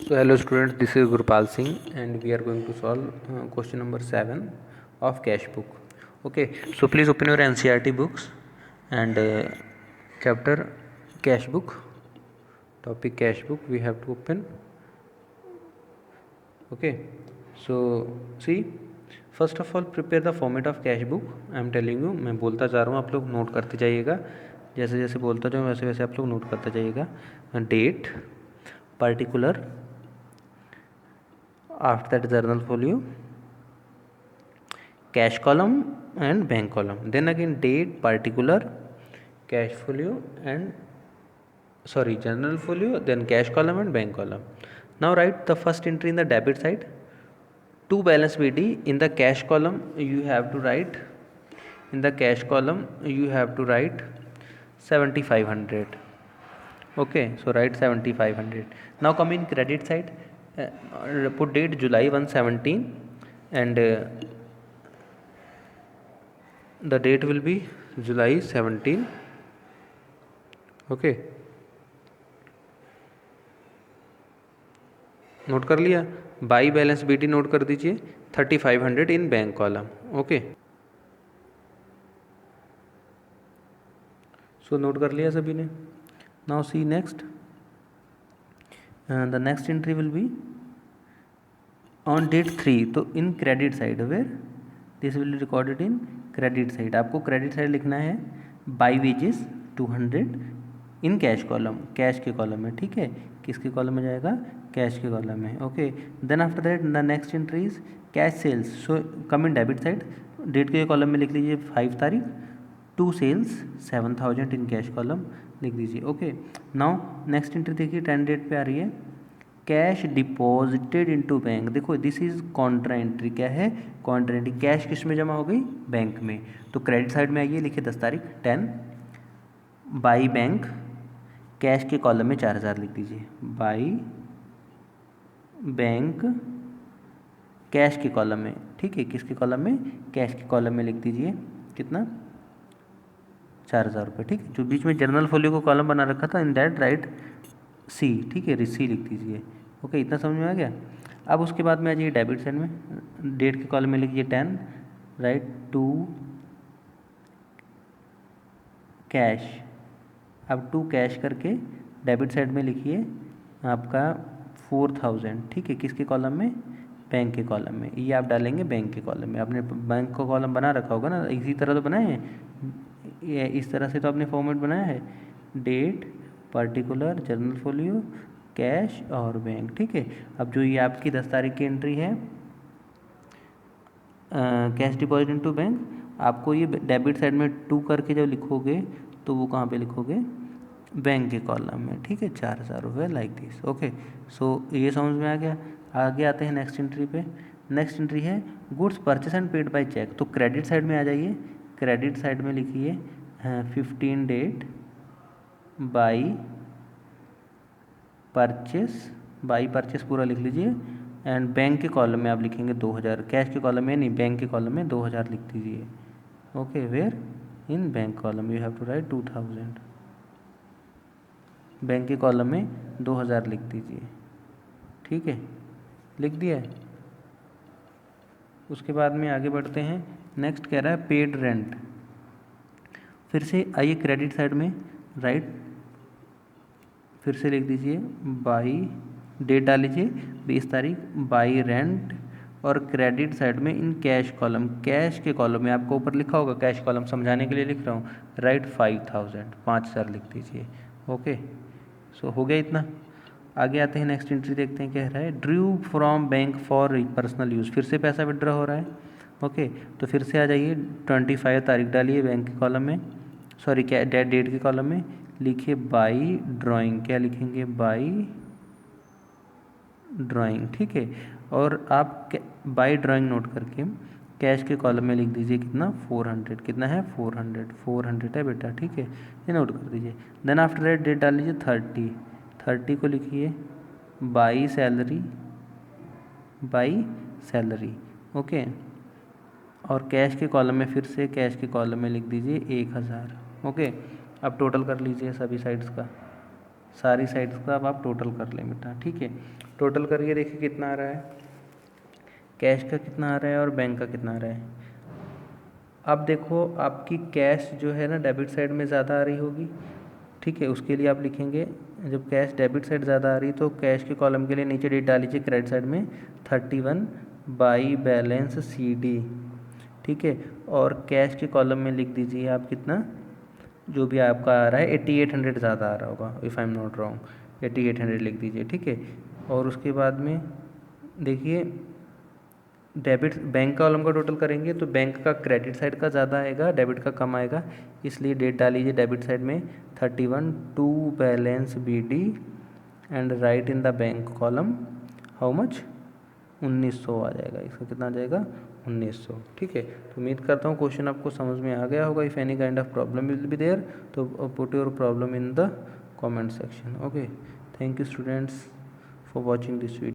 So hello students, this is Gurpal Singh and we are going to solve question number 7 of cash book. Okay, so please open your NCERT books and chapter cash book, topic cash book we have to open. Okay, so see, first of all prepare the format of cash book. I am telling you, मैं बोलता जा रहा हूँ, आप लोग note करते जाइएगा, जैसे जैसे बोलता जाऊँ वैसे वैसे आप लोग नोट करते जाइएगा. Date, particular, after that journal folio, cash column and bank column, then again date, particular, cash folio and journal folio, then cash column and bank column. Now write the first entry in the debit side, to balance BD. In the cash column you have to write, 7500. Okay, so write 7500. Now come in credit side, put date July 1/17 and the date will be July 17. Okay, note कर लिया. By balance BD note कर दीजिए, 3500 in bank column. Okay, so note कर लिया सभी ने. Now see next, the next entry will be on date 3. तो in credit side, where this will recorded in credit side. आपको क्रेडिट साइड लिखना है by wages 200 in cash column, cash के column में. ठीक है, किसके कॉलम में जाएगा? कैश के कॉलम में. Okay, then after that the next entry is cash sales. So come in debit side, date के कॉलम में लिख लीजिए 5 तारीख, 2 सेल्स 7000 इन कैश कॉलम लिख दीजिए. ओके, नाउ नेक्स्ट एंट्री देखिए 10 डेट पे आ रही है, कैश डिपॉजिटेड इनटू बैंक. देखो दिस इज कॉन्ट्रा एंट्री. क्या है? Contra entry. कैश किस में जमा हो गई? बैंक में. तो क्रेडिट साइड में आइए, लिखिए 10 तारीख 10, बाई बैंक, कैश के कॉलम में 4000 लिख दीजिए. बाई बैंक कैश के कॉलम में. ठीक है, किसके कॉलम में? कैश के कॉलम में लिख दीजिए कितना? 4000 रुपये. ठीक है, जो बीच में जर्नल फोलियो को कॉलम बना रखा था, इन दैट राइट सी. ठीक है, सी लिख दीजिए. ओके, इतना समझ में आ गया. अब उसके बाद में आ जाइए डेबिट साइड में, डेट के कॉलम में लिखिए 10, राइट 2 कैश. अब 2 कैश करके डेबिट साइड में लिखिए आपका 4000. ठीक है, किसके कॉलम में? बैंक के कॉलम में. ये आप डालेंगे बैंक के कॉलम में. आपने बैंक का कॉलम बना रखा होगा ना, इसी तरह तो बनाए हैं, ये इस तरह से तो आपने फॉर्मेट बनाया है, date, particular, journal folio, cash और बैंक. ठीक है, अब जो ये आपकी 10 तारीख की एंट्री है, कैश डिपॉजिट इनटू बैंक, आपको ये डेबिट साइड में 2 करके जब लिखोगे तो वो कहाँ पे लिखोगे? बैंक के कॉलम में. ठीक है, 4000 रुपये लाइक दिस. ओके, सो ये समझ में आ गया. आगे आते हैं नेक्स्ट एंट्री पे. नेक्स्ट एंट्री है goods purchase and paid by cheque. तो क्रेडिट साइड में आ जाइए, क्रेडिट साइड में लिखिए 15 date by purchase, by purchase पूरा लिख लीजिए. एंड बैंक के कॉलम में आप लिखेंगे 2000. कैश के कॉलम में नहीं, बैंक के कॉलम में 2000 लिख दीजिए. Okay, where? In bank column you have to write 2000. Bank के कॉलम में 2000 लिख दीजिए. ठीक है, लिख दिया है. उसके बाद में आगे बढ़ते हैं. नेक्स्ट कह रहा है पेड रेंट. फिर से आइए क्रेडिट साइड में, राइट, फिर से लिख दीजिए बाई, डेट डाल लीजिए 20 तारीख, बाई रेंट. और क्रेडिट साइड में इन कैश कॉलम, कैश के कॉलम में आपको ऊपर लिखा होगा, कैश कॉलम समझाने के लिए लिख रहा हूँ, राइट 5000 लिख दीजिए. ओके, सो हो गया इतना. आगे आते हैं नेक्स्ट एंट्री देखते हैं, कह रहा है Drew from bank for personal use. फिर से पैसा विड्रॉ हो रहा है. ओके, तो फिर से आ जाइए 25 तारीख डालिए बैंक के कॉलम में, सॉरी क्या डेट के कॉलम में लिखिए बाई ड्राइंग. क्या लिखेंगे? By drawing. ठीक है, और आप बाई ड्राइंग नोट करके कैश के कॉलम में लिख दीजिए कितना? 400. कितना है? 400 है बेटा. ठीक है, ये नोट कर दीजिए. देन आफ्टर दैट डेट डाल लीजिए 30 को लिखिए by salary, by salary. Okay, और कैश के कॉलम में फिर से कैश के कॉलम में लिख दीजिए 1000. ओके, अब टोटल कर लीजिए सभी साइड्स का. सारी साइड्स का अब आप टोटल कर लें बेटा, ठीक है। टोटल करके देखिए कितना आ रहा है, कैश का कितना आ रहा है और बैंक का कितना आ रहा है। अब देखो आपकी कैश जो है ना डेबिट साइड में ज़्यादा आ रही होगी, ठीक है। उसके लिए आप लिखेंगे, जब कैश डेबिट साइड ज़्यादा आ रही तो कैश के कॉलम के लिए नीचे डेट डाल लीजिए क्रेडिट साइड में 31 बाई बैलेंस CD, ठीक है। और कैश के कॉलम में लिख दीजिए आप कितना, जो भी आपका आ रहा है 8800 ज़्यादा आ रहा होगा, if I am not wrong, 8800 लिख दीजिए, ठीक है। और उसके बाद में देखिए डेबिट बैंक कॉलम का टोटल करेंगे तो बैंक का क्रेडिट साइड का ज़्यादा आएगा, डेबिट का कम आएगा, इसलिए डेट डाल लीजिए डेबिट साइड में 31 to balance BD and write in the bank column how much 1900 आ जाएगा, इसका कितना आ जाएगा 1900, ठीक है। तो उम्मीद करता हूँ क्वेश्चन आपको समझ में आ गया होगा। If any kind of problem will be there तो put your problem in the comment section. Okay, thank you students for watching this video.